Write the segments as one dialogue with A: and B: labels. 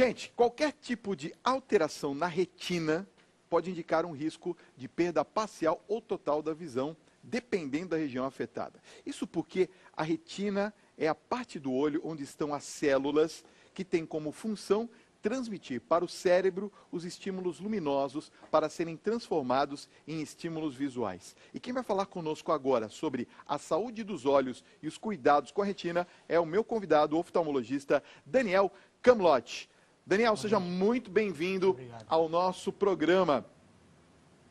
A: Gente, qualquer tipo de alteração na retina pode indicar um risco de perda parcial ou total da visão, dependendo da região afetada. Isso porque a retina é a parte do olho onde estão as células que têm como função transmitir para o cérebro os estímulos luminosos para serem transformados em estímulos visuais. E quem vai falar conosco agora sobre a saúde dos olhos e os cuidados com a retina é o meu convidado, o oftalmologista Daniel Kamlott. Daniel, seja muito bem-vindo ao nosso programa.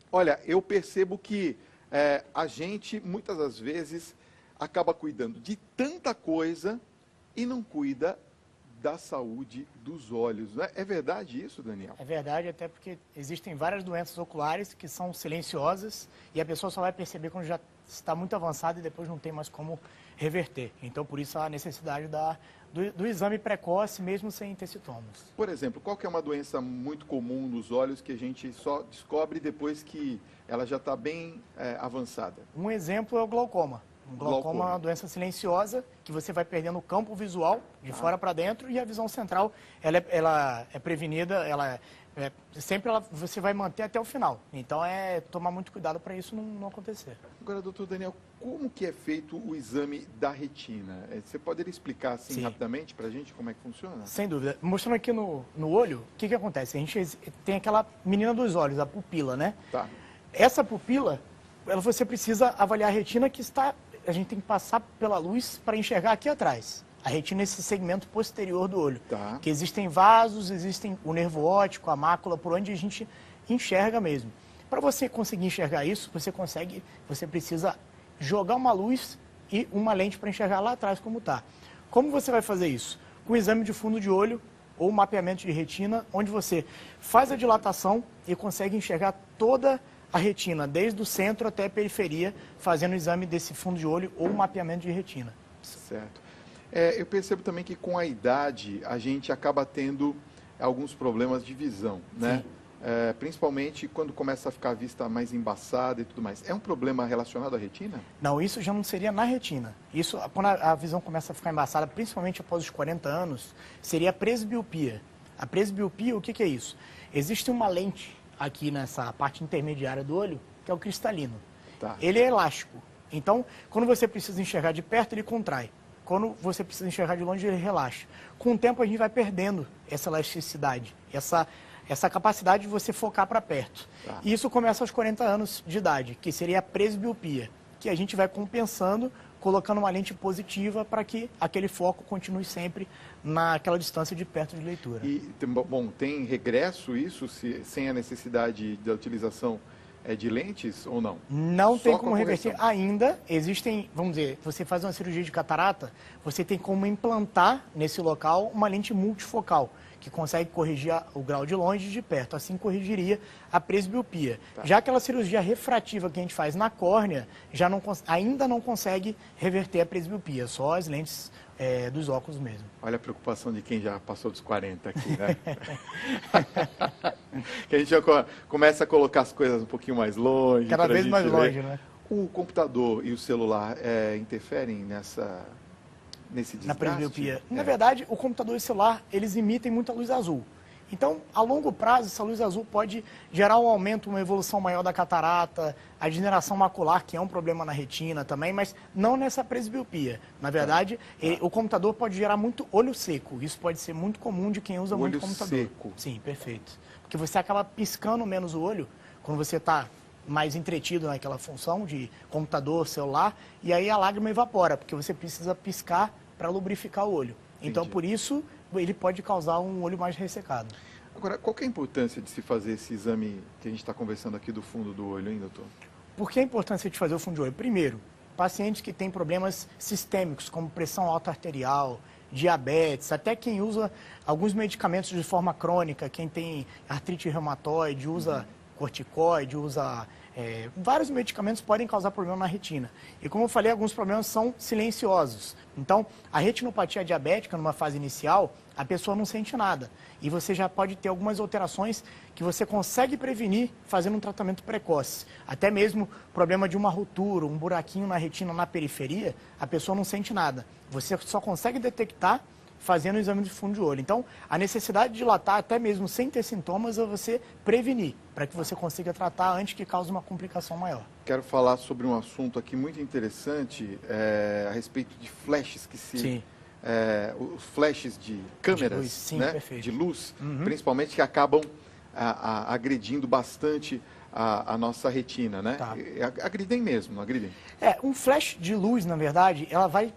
A: Olha, eu percebo que a gente, muitas das vezes, acaba cuidando de tanta coisa e não cuida da saúde dos olhos. Né? É verdade isso, Daniel?
B: É verdade, até porque existem várias doenças oculares que são silenciosas e a pessoa só vai perceber quando já está muito avançada e depois não tem mais como reverter. Então, por isso, a necessidade do exame precoce, mesmo sem ter sintomas.
A: Por exemplo, qual que é uma doença muito comum nos olhos que a gente só descobre depois que ela já está bem avançada?
B: Um exemplo é o glaucoma. O glaucoma é uma doença silenciosa que você vai perdendo o campo visual de fora para dentro e a visão central ela é prevenida, você vai manter até o final. Então é tomar muito cuidado para isso não acontecer.
A: Agora, doutor Daniel, como que é feito o exame da retina? Você poderia explicar assim rapidamente para a gente como é que funciona?
B: Sem dúvida. Mostrando aqui no olho, o que acontece? A gente tem aquela menina dos olhos, a pupila, né?
A: Tá.
B: Essa pupila, você precisa avaliar a retina que está... A gente tem que passar pela luz para enxergar aqui atrás. A retina é esse segmento posterior do olho.
A: Tá.
B: Que existem vasos, existem o nervo óptico, a mácula, por onde a gente enxerga mesmo. Para você conseguir enxergar isso, você precisa jogar uma luz e uma lente para enxergar lá atrás como está. Como você vai fazer isso? Com o exame de fundo de olho ou mapeamento de retina, onde você faz a dilatação e consegue enxergar toda a retina, desde o centro até a periferia, fazendo o exame desse fundo de olho ou mapeamento de retina.
A: Certo. Eu percebo também que com a idade a gente acaba tendo alguns problemas de visão, né? Principalmente quando começa a ficar a vista mais embaçada e tudo mais. É um problema relacionado à retina?
B: Não, isso já não seria na retina. Isso, quando a visão começa a ficar embaçada, principalmente após os 40 anos, seria a presbiopia. A presbiopia, o que é isso? Existe uma lente aqui nessa parte intermediária do olho, que é o cristalino.
A: Tá.
B: Ele é elástico. Então, quando você precisa enxergar de perto, ele contrai. Quando você precisa enxergar de longe, ele relaxa. Com o tempo, a gente vai perdendo essa elasticidade, essa capacidade de você focar para perto.
A: Tá.
B: E isso começa aos 40 anos de idade, que seria a presbiopia, que a gente vai compensando, colocando uma lente positiva para que aquele foco continue sempre naquela distância de perto de leitura.
A: E, bom, tem regresso isso, sem a necessidade da utilização de lentes ou não?
B: Não
A: Só
B: tem
A: com
B: como
A: a
B: reverter
A: correção.
B: ainda. Existem, vamos dizer, você faz uma cirurgia de catarata, você tem como implantar nesse local uma lente multifocal, que consegue corrigir o grau de longe e de perto. Assim corrigiria a presbiopia.
A: Tá.
B: Já aquela cirurgia refrativa que a gente faz na córnea, ainda não consegue reverter a presbiopia, só as lentes dos óculos mesmo.
A: Olha a preocupação de quem já passou dos 40 aqui, né? Que a gente já começa a colocar as coisas um pouquinho mais longe.
B: Cada vez mais longe, né?
A: O computador e o celular interferem nesse desgaste?
B: Na presbiopia. Na verdade, o computador e o celular, eles emitem muita luz azul. Então, a longo prazo, essa luz azul pode gerar um aumento, uma evolução maior da catarata, a degeneração macular, que é um problema na retina também, mas não nessa presbiopia. Na verdade, o computador pode gerar muito olho seco. Isso pode ser muito comum de quem usa muito computador.
A: Olho seco?
B: Sim, perfeito. Porque você acaba piscando menos o olho quando você está mais entretido naquela função de computador, celular, e aí a lágrima evapora, porque você precisa piscar para lubrificar o olho. Então, por isso, ele pode causar um olho mais ressecado.
A: Agora, qual que é a importância de se fazer esse exame que a gente está conversando aqui do fundo do olho, hein, doutor?
B: Por que a importância de fazer o fundo de olho? Primeiro, pacientes que têm problemas sistêmicos, como pressão alta arterial, diabetes, até quem usa alguns medicamentos de forma crônica, quem tem artrite reumatoide, usa corticoide, usa... vários medicamentos podem causar problema na retina. E como eu falei, alguns problemas são silenciosos. Então, a retinopatia diabética, numa fase inicial, a pessoa não sente nada. E você já pode ter algumas alterações que você consegue prevenir fazendo um tratamento precoce. Até mesmo problema de uma ruptura, um buraquinho na retina, na periferia, a pessoa não sente nada. Você só consegue detectar fazendo o exame de fundo de olho. Então, a necessidade de dilatar, até mesmo sem ter sintomas, é você prevenir, para que você consiga tratar antes que cause uma complicação maior.
A: Quero falar sobre um assunto aqui muito interessante, a respeito de flashes que se...
B: Sim.
A: Os flashes de câmeras,
B: de luz, sim,
A: né?
B: Perfeito.
A: De luz, principalmente, que acabam agredindo bastante a nossa retina, né?
B: Tá.
A: Agridem mesmo, não agridem?
B: Um flash de luz, na verdade, ela vai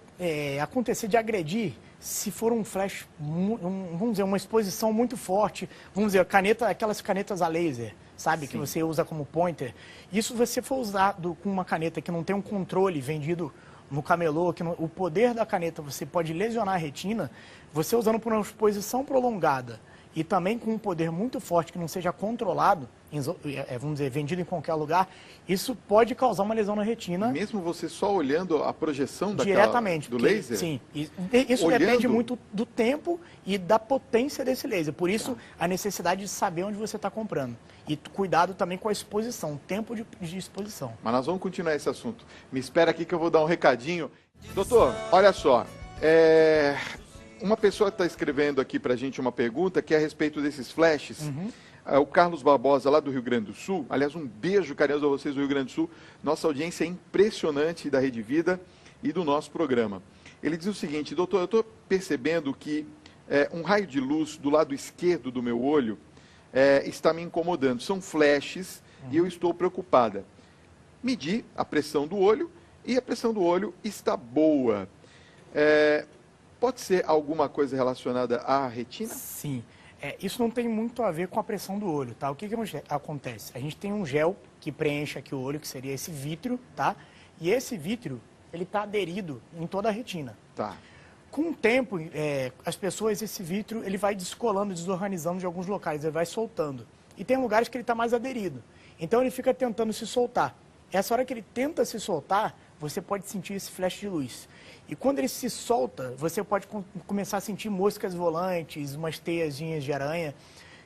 B: acontecer de agredir se for um flash, vamos dizer, uma exposição muito forte, vamos dizer, aquelas canetas a laser, sabe? Sim. Que você usa como pointer. Isso, se você for usado com uma caneta que não tem um controle vendido no camelô, que o poder da caneta você pode lesionar a retina, você usando por uma exposição prolongada e também com um poder muito forte que não seja controlado, vamos dizer, vendido em qualquer lugar, isso pode causar uma lesão na retina.
A: Mesmo você só olhando a projeção
B: diretamente
A: do laser?
B: Sim. Isso depende muito do tempo e da potência desse laser. Por isso, a necessidade de saber onde você está comprando. E cuidado também com a exposição, tempo de exposição.
A: Mas nós vamos continuar esse assunto. Me espera aqui que eu vou dar um recadinho. Doutor, olha só. Uma pessoa está escrevendo aqui para a gente uma pergunta que é a respeito desses flashes. O Carlos Barbosa, lá do Rio Grande do Sul. Aliás, um beijo carinhoso a vocês do Rio Grande do Sul. Nossa audiência é impressionante da Rede Vida e do nosso programa. Ele diz o seguinte: doutor, eu estou percebendo que um raio de luz do lado esquerdo do meu olho está me incomodando. São flashes e eu estou preocupada. Medi a pressão do olho e a pressão do olho está boa. Pode ser alguma coisa relacionada à retina?
B: Sim. Isso não tem muito a ver com a pressão do olho, tá? O que acontece? A gente tem um gel que preenche aqui o olho, que seria esse vítreo, tá? E esse vítreo, ele está aderido em toda a retina.
A: Tá.
B: Com o tempo, as pessoas, esse vítreo, ele vai descolando, desorganizando de alguns locais, ele vai soltando. E tem lugares que ele está mais aderido. Então, ele fica tentando se soltar. Essa hora que ele tenta se soltar, você pode sentir esse flash de luz. E quando ele se solta, você pode começar a sentir moscas volantes, umas teiazinhas de aranha.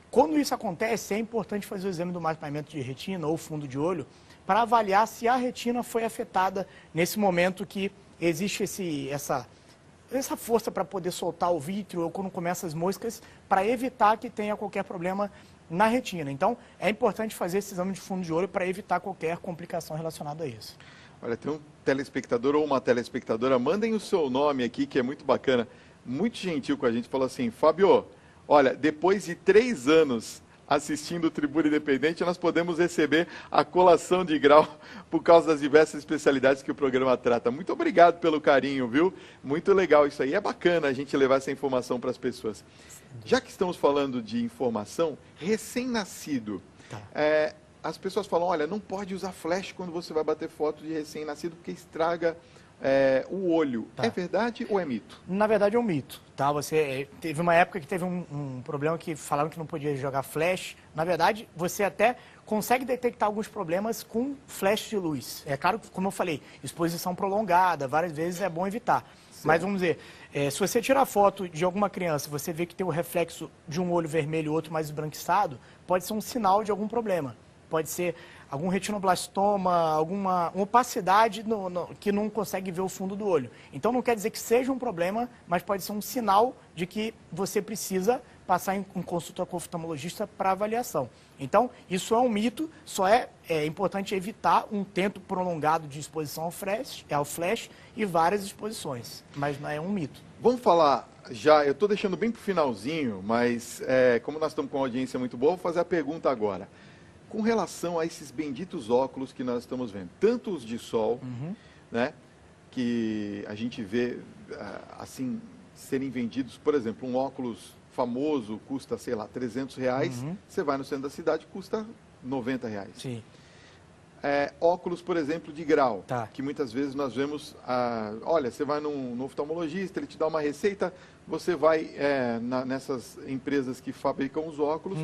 B: Quando isso acontece, é importante fazer o exame do mapeamento de retina ou fundo de olho para avaliar se a retina foi afetada nesse momento que existe essa força para poder soltar o vítreo ou quando começam as moscas, para evitar que tenha qualquer problema na retina. Então, é importante fazer esse exame de fundo de olho para evitar qualquer complicação relacionada a isso.
A: Olha, tem um telespectador ou uma telespectadora, mandem o seu nome aqui, que é muito bacana, muito gentil com a gente, falou assim: Fábio, olha, depois de 3 anos assistindo o Tribuna Independente, nós podemos receber a colação de grau por causa das diversas especialidades que o programa trata. Muito obrigado pelo carinho, viu? Muito legal isso aí. É bacana a gente levar essa informação para as pessoas. Já que estamos falando de informação, recém-nascido, as pessoas falam: olha, não pode usar flash quando você vai bater foto de recém-nascido porque estraga o olho. Tá. É verdade ou é mito?
B: Na verdade é um mito. Tá? Teve uma época que teve um problema que falaram que não podia jogar flash. Na verdade, você até consegue detectar alguns problemas com flash de luz. É claro, como eu falei, exposição prolongada, várias vezes é bom evitar. Certo. Mas vamos dizer, se você tirar foto de alguma criança, você vê que tem o reflexo de um olho vermelho e outro mais esbranquiçado, pode ser um sinal de algum problema. Pode ser algum retinoblastoma, alguma opacidade que não consegue ver o fundo do olho. Então, não quer dizer que seja um problema, mas pode ser um sinal de que você precisa passar em consulta com o oftalmologista para avaliação. Então, isso é um mito, só é importante evitar um tempo prolongado de exposição ao flash e várias exposições, mas não é um mito.
A: Vamos falar já, eu estou deixando bem para o finalzinho, mas como nós estamos com uma audiência muito boa, vou fazer a pergunta agora. Com relação a esses benditos óculos que nós estamos vendo, tanto os de sol, né, que a gente vê assim serem vendidos, por exemplo, um óculos famoso custa, sei lá, R$300, você vai no centro da cidade, custa R$90.
B: Sim.
A: Óculos, por exemplo, de grau,
B: tá,
A: que muitas vezes nós vemos, olha, você vai no oftalmologista, ele te dá uma receita, você vai nessas empresas que fabricam os óculos,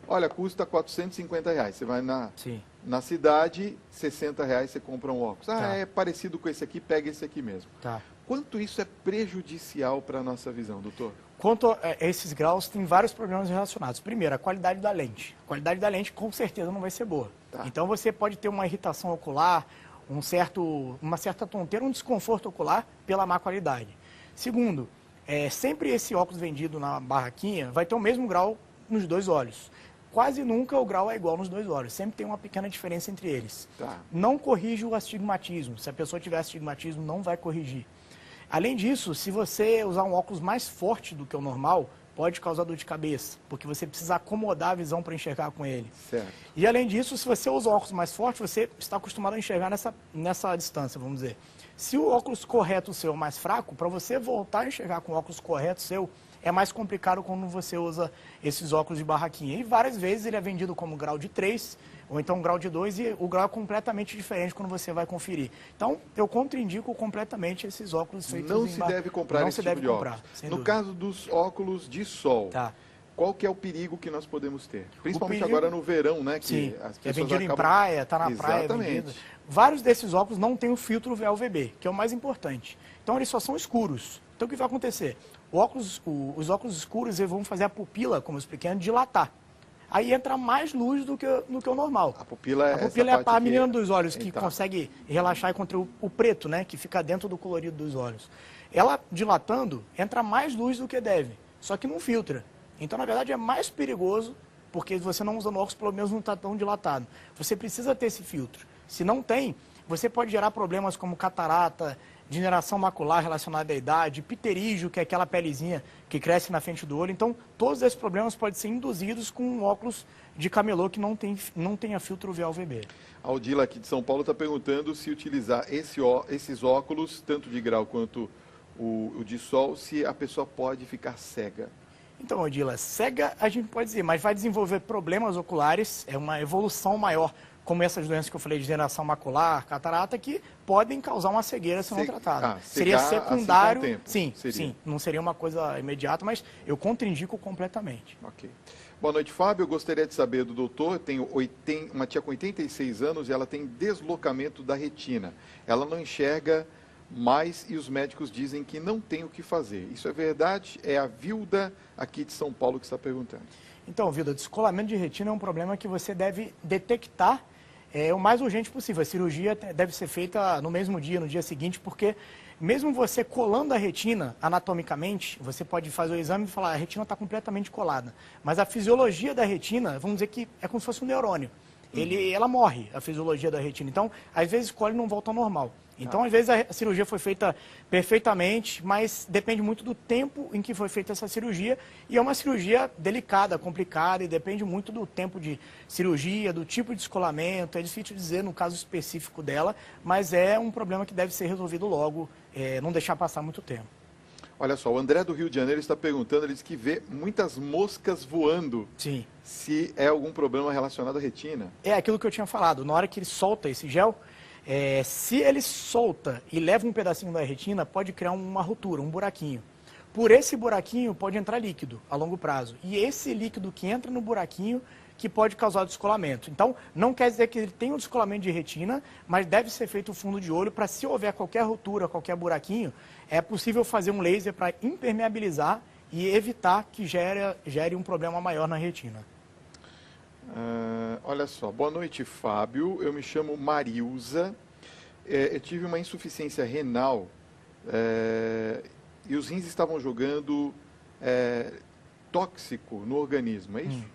A: olha, custa R$450, você vai na cidade, R$60 você compra um óculos. É parecido com esse aqui, pega esse aqui mesmo.
B: Tá.
A: Quanto isso é prejudicial para a nossa visão, doutor?
B: Quanto a esses graus, tem vários problemas relacionados. Primeiro, a qualidade da lente. A qualidade da lente, com certeza, não vai ser boa. Tá. Então, você pode ter uma irritação ocular, uma certa tonteira, um desconforto ocular pela má qualidade. Segundo, sempre esse óculos vendido na barraquinha vai ter o mesmo grau nos dois olhos. Quase nunca o grau é igual nos dois olhos, sempre tem uma pequena diferença entre eles.
A: Tá.
B: Não corrige o astigmatismo, se a pessoa tiver astigmatismo não vai corrigir. Além disso, se você usar um óculos mais forte do que o normal, pode causar dor de cabeça, porque você precisa acomodar a visão para enxergar com ele.
A: Certo.
B: E além disso, se você usa um óculos mais forte, você está acostumado a enxergar nessa distância, vamos dizer. Se o óculos correto seu é mais fraco, para você voltar a enxergar com o óculos correto seu, é mais complicado quando você usa esses óculos de barraquinha. E várias vezes ele é vendido como grau de 3, ou então grau de 2, e o grau é completamente diferente quando você vai conferir. Então, eu contraindico completamente esses óculos feitos
A: Não se deve comprar esse tipo de óculos. No caso dos óculos de sol, qual que é o perigo que nós podemos ter? Principalmente agora no verão, né? Que
B: sim,
A: as pessoas
B: é vendido
A: acabam...
B: em praia, está na praia, é vendido. Vários desses óculos não têm o filtro VLVB, que é o mais importante. Então, eles só são escuros. Então, o que vai acontecer? Os óculos escuros eles vão fazer a pupila, como eu expliquei, dilatar. Aí entra mais luz do que o normal.
A: A pupila
B: é a parte menina dos olhos, que consegue relaxar contra o preto, né? Que fica dentro do colorido dos olhos. Ela, dilatando, entra mais luz do que deve, só que não filtra. Então, na verdade, é mais perigoso, porque você não usando óculos, pelo menos não está tão dilatado. Você precisa ter esse filtro. Se não tem, você pode gerar problemas como catarata, degeneração macular relacionada à idade, pterígio, que é aquela pelezinha que cresce na frente do olho. Então, todos esses problemas podem ser induzidos com um óculos de camelô que não tenha filtro VLVB.
A: A Odila aqui de São Paulo está perguntando se utilizar esses óculos, tanto de grau quanto o de sol, se a pessoa pode ficar cega.
B: Então, Odila, cega a gente pode dizer, mas vai desenvolver problemas oculares, é uma evolução maior, como essas doenças que eu falei, de degeneração macular, catarata, que podem causar uma cegueira se não tratada. Seria secundário, assim, sim, não seria uma coisa imediata, mas eu contraindico completamente.
A: Ok. Boa noite, Fábio. Eu gostaria de saber do doutor, eu tenho uma tia com 86 anos e ela tem deslocamento da retina. Ela não enxerga mais e os médicos dizem que não tem o que fazer. Isso é verdade? É a Vilda aqui de São Paulo que está perguntando.
B: Então, Vilda, descolamento de retina é um problema que você deve detectar o mais urgente possível. A cirurgia deve ser feita no mesmo dia, no dia seguinte, porque mesmo você colando a retina anatomicamente, você pode fazer o exame e falar a retina está completamente colada. Mas a fisiologia da retina, vamos dizer que é como se fosse um neurônio. Ela morre, a fisiologia da retina. Então, às vezes, colhe e não volta ao normal. Então, às vezes, a cirurgia foi feita perfeitamente, mas depende muito do tempo em que foi feita essa cirurgia. E é uma cirurgia delicada, complicada, e depende muito do tempo de cirurgia, do tipo de descolamento. É difícil dizer no caso específico dela, mas é um problema que deve ser resolvido logo, não deixar passar muito tempo.
A: Olha só, o André do Rio de Janeiro está perguntando, ele diz que vê muitas moscas voando.
B: Sim.
A: Se é algum problema relacionado à retina.
B: É aquilo que eu tinha falado, na hora que ele solta esse gel, se ele solta e leva um pedacinho da retina, pode criar uma ruptura, um buraquinho. Por esse buraquinho pode entrar líquido a longo prazo. E esse líquido que entra no buraquinho que pode causar descolamento. Então, não quer dizer que ele tenha um descolamento de retina, mas deve ser feito o fundo de olho para, se houver qualquer ruptura, qualquer buraquinho, é possível fazer um laser para impermeabilizar e evitar que gere um problema maior na retina.
A: Olha só, boa noite, Fábio. Eu me chamo Marilza. Eu tive uma insuficiência renal e os rins estavam jogando tóxico no organismo, é isso?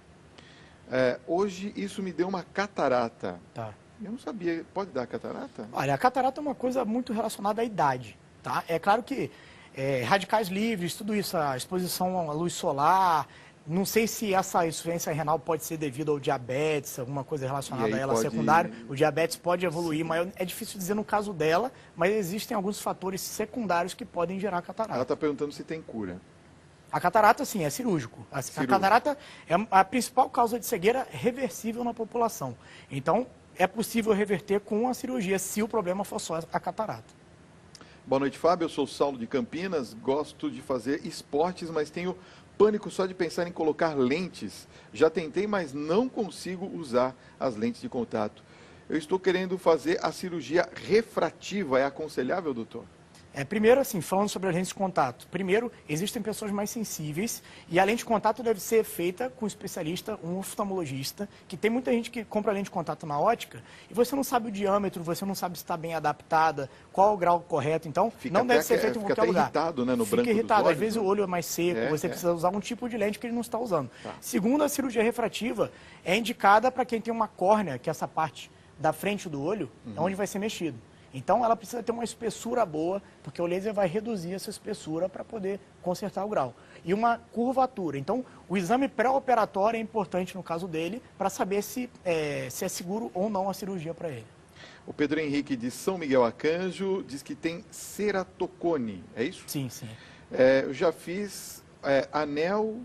A: Hoje isso me deu uma catarata.
B: Tá.
A: Eu não sabia, pode dar catarata?
B: Olha, a catarata é uma coisa muito relacionada à idade, tá? É claro que radicais livres, tudo isso, a exposição à luz solar, não sei se essa insuficiência renal pode ser devido ao diabetes, alguma coisa relacionada a ela secundária. O diabetes pode evoluir, mas é difícil dizer no caso dela, mas existem alguns fatores secundários que podem gerar catarata.
A: Ela está perguntando se tem cura.
B: A catarata, sim, é cirúrgico. A catarata é a principal causa de cegueira reversível na população. Então, é possível reverter com a cirurgia, se o problema for só a catarata.
A: Boa noite, Fábio. Eu sou o Saulo de Campinas. Gosto de fazer esportes, mas tenho pânico só de pensar em colocar lentes. Já tentei, mas não consigo usar as lentes de contato. Eu estou querendo fazer a cirurgia refrativa. É aconselhável, doutor?
B: Primeiro, assim, falando sobre a lente de contato. Primeiro, existem pessoas mais sensíveis e a lente de contato deve ser feita com um especialista, um oftalmologista, que tem muita gente que compra lente de contato na ótica e você não sabe o diâmetro, você não sabe se está bem adaptada, qual é o grau correto. Então, não deve ser feito em qualquer lugar.
A: Fica irritado, né, no
B: Fica
A: branco
B: irritado.
A: dos olhos,
B: Às vezes
A: né?
B: o olho é mais seco, você precisa usar um tipo de lente que ele não está usando.
A: Tá.
B: Segundo, a cirurgia refrativa é indicada para quem tem uma córnea, que é essa parte da frente do olho, é onde vai ser mexido. Então, ela precisa ter uma espessura boa, porque o laser vai reduzir essa espessura para poder consertar o grau. E uma curvatura. Então, o exame pré-operatório é importante no caso dele, para saber se é seguro ou não a cirurgia para ele.
A: O Pedro Henrique de São Miguel Arcanjo diz que tem ceratocone, é isso?
B: Sim, sim.
A: Eu já fiz anel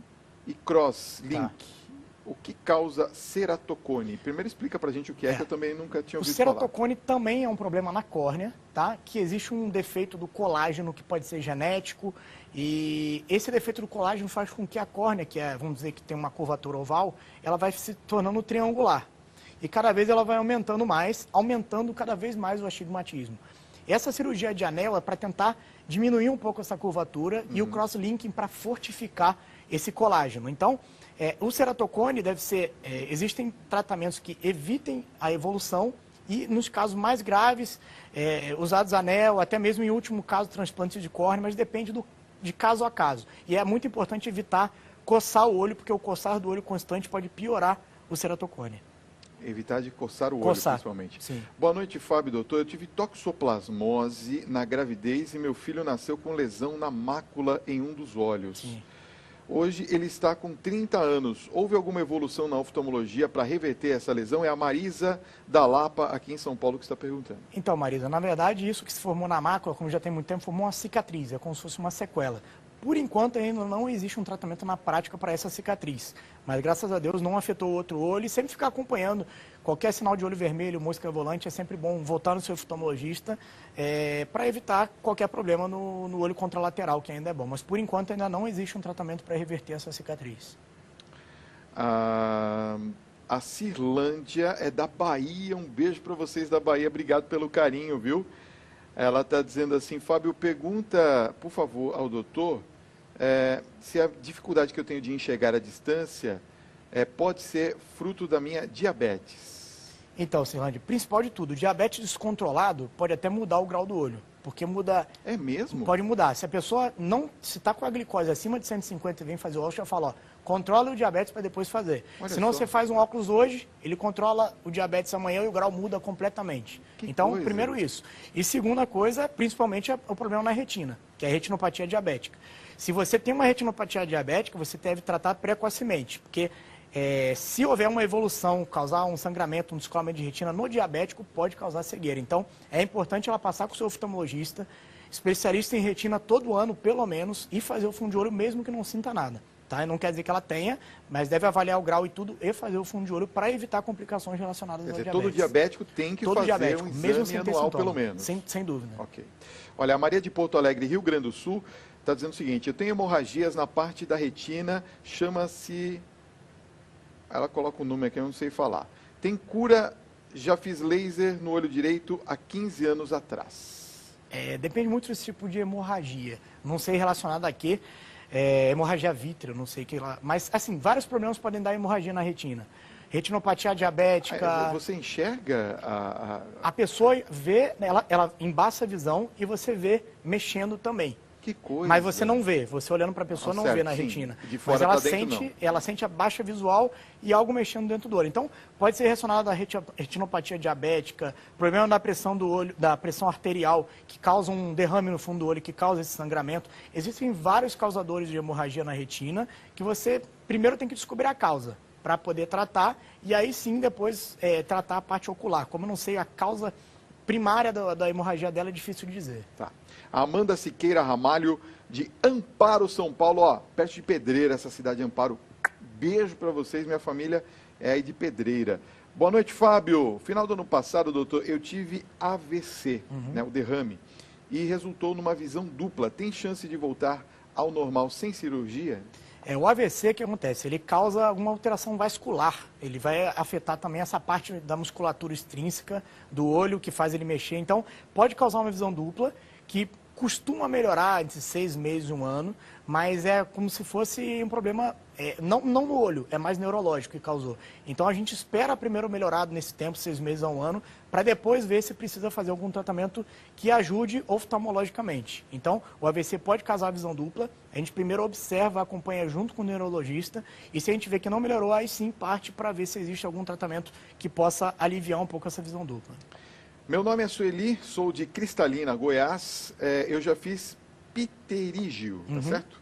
A: e cross-link.
B: Tá.
A: O que causa ceratocone? Primeiro explica pra gente o que é, que eu também nunca tinha ouvido
B: falar. O ceratocone também é um problema na córnea, tá? Que existe um defeito do colágeno que pode ser genético e esse defeito do colágeno faz com que a córnea, que vamos dizer que tem uma curvatura oval, ela vai se tornando triangular. E cada vez ela vai aumentando cada vez mais o astigmatismo. Essa cirurgia de anel é para tentar diminuir um pouco essa curvatura e o cross-linking para fortificar esse colágeno. Então, o ceratocone deve ser... existem tratamentos que evitem a evolução e, nos casos mais graves, usados anel, até mesmo em último caso, transplante de córnea, mas depende de caso a caso. E é muito importante evitar coçar o olho, porque o coçar do olho constante pode piorar o ceratocone.
A: Evitar de coçar o olho, principalmente.
B: Sim.
A: Boa noite, Fábio, doutor. Eu tive toxoplasmose na gravidez e meu filho nasceu com lesão na mácula em um dos olhos.
B: Sim.
A: Hoje ele está com 30 anos. Houve alguma evolução na oftalmologia para reverter essa lesão? É a Marisa da Lapa, aqui em São Paulo, que está perguntando.
B: Então, Marisa, na verdade, isso que se formou na mácula, como já tem muito tempo, formou uma cicatriz, é como se fosse uma sequela. Por enquanto, ainda não existe um tratamento na prática para essa cicatriz. Mas, graças a Deus, não afetou o outro olho. E sempre ficar acompanhando qualquer sinal de olho vermelho, mosca volante, é sempre bom voltar no seu oftalmologista para evitar qualquer problema no olho contralateral, que ainda é bom. Mas, por enquanto, ainda não existe um tratamento para reverter essa cicatriz.
A: A Cirlândia é da Bahia. Um beijo para vocês da Bahia. Obrigado pelo carinho, viu? Ela está dizendo assim, Fábio, pergunta, por favor, ao doutor, se a dificuldade que eu tenho de enxergar à distância pode ser fruto da minha diabetes.
B: Então, Cirlândia, principal de tudo, o diabetes descontrolado pode até mudar o grau do olho, porque muda...
A: É mesmo?
B: Pode mudar. Se a pessoa se está com a glicose acima de 150 e vem fazer o óculos, já fala, ó, controla o diabetes para depois fazer. Senão você faz um óculos hoje, ele controla o diabetes amanhã e o grau muda completamente. Então, primeiro isso. E segunda coisa, principalmente o problema na retina, que é a retinopatia diabética. Se você tem uma retinopatia diabética, você deve tratar precocemente, porque se houver uma evolução, causar um sangramento, um descolamento de retina no diabético, pode causar cegueira. Então, é importante ela passar com o seu oftalmologista, especialista em retina todo ano, pelo menos, e fazer o fundo de olho mesmo que não sinta nada. Tá? Não quer dizer que ela tenha, mas deve avaliar o grau e tudo e fazer o fundo de olho para evitar complicações relacionadas ao diabetes.
A: Todo diabético tem que fazer um exame anual, pelo menos.
B: Sem dúvida.
A: Ok. Olha, a Maria de Porto Alegre, Rio Grande do Sul, está dizendo o seguinte, eu tenho hemorragias na parte da retina, chama-se... Ela coloca um nome aqui, eu não sei falar. Tem cura, já fiz laser no olho direito há 15 anos atrás.
B: Depende muito desse tipo de hemorragia. Não sei relacionado a quê. Hemorragia vítrea, não sei o que lá. Mas, assim, vários problemas podem dar hemorragia na retina. Retinopatia diabética...
A: Você enxerga
B: a pessoa vê, ela embaça a visão e você vê mexendo também.
A: Que coisa.
B: Mas você não vê, você olhando para a pessoa não vê na retina.
A: De fora
B: mas
A: ela
B: sente a baixa visual e algo mexendo dentro do olho. Então, pode ser relacionado à retinopatia diabética, problema da pressão do olho, da pressão arterial, que causa um derrame no fundo do olho, que causa esse sangramento. Existem vários causadores de hemorragia na retina, que você primeiro tem que descobrir a causa, para poder tratar, e aí sim depois tratar a parte ocular. Como eu não sei a causa primária da hemorragia dela, é difícil de dizer.
A: Tá. A Amanda Siqueira Ramalho, de Amparo, São Paulo, ó, perto de Pedreira, essa cidade de Amparo. Beijo para vocês, minha família é aí de Pedreira. Boa noite, Fábio. Final do ano passado, doutor, eu tive AVC, né, o derrame, e resultou numa visão dupla. Tem chance de voltar ao normal sem cirurgia?
B: O AVC, o que acontece? Ele causa alguma alteração vascular. Ele vai afetar também essa parte da musculatura extrínseca do olho, que faz ele mexer. Então, pode causar uma visão dupla, que costuma melhorar entre 6 meses e 1 ano, mas é como se fosse um problema, não no olho, é mais neurológico que causou. Então a gente espera primeiro melhorado nesse tempo, 6 meses a 1 ano, para depois ver se precisa fazer algum tratamento que ajude oftalmologicamente. Então o AVC pode causar visão dupla, a gente primeiro observa, acompanha junto com o neurologista, e se a gente vê que não melhorou, aí sim parte para ver se existe algum tratamento que possa aliviar um pouco essa visão dupla.
A: Meu nome é Sueli, sou de Cristalina, Goiás. Eu já fiz pterígio, tá certo?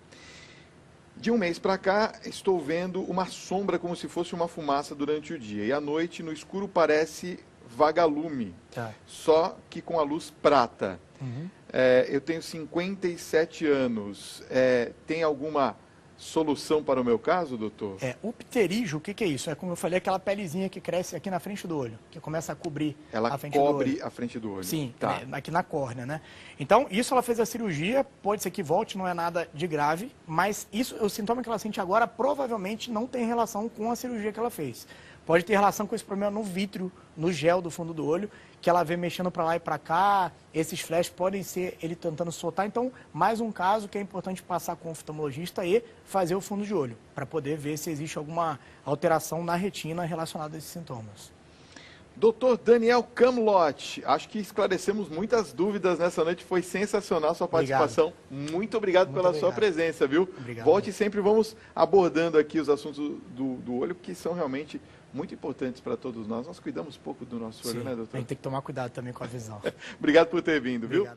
A: De um mês para cá, estou vendo uma sombra como se fosse uma fumaça durante o dia. E à noite, no escuro, parece vagalume, só que com a luz prata. Eu tenho 57 anos. Tem alguma solução para o meu caso, doutor?
B: O pterígio, o que é isso? É como eu falei, aquela pelezinha que cresce aqui na frente do olho, que começa a cobrir a frente do olho. Ela cobre
A: a frente do olho.
B: Sim, aqui na córnea, né? Então, isso ela fez a cirurgia, pode ser que volte, não é nada de grave, mas isso, o sintoma que ela sente agora provavelmente não tem relação com a cirurgia que ela fez. Pode ter relação com esse problema no vítreo, no gel do fundo do olho, que ela vê mexendo para lá e para cá, esses flashes podem ser ele tentando soltar. Então, mais um caso que é importante passar com o oftalmologista e fazer o fundo de olho, para poder ver se existe alguma alteração na retina relacionada a esses sintomas.
A: Doutor Daniel Kamlot, acho que esclarecemos muitas dúvidas nessa noite, foi sensacional a sua participação. Muito obrigado pela sua presença, viu?
B: Obrigado.
A: Volte sempre, vamos abordando aqui os assuntos do olho, que são realmente muito importantes para todos nós. Nós cuidamos pouco do nosso olho, né, doutor?
B: A gente tem que tomar cuidado também com a visão.
A: Obrigado por ter vindo, viu?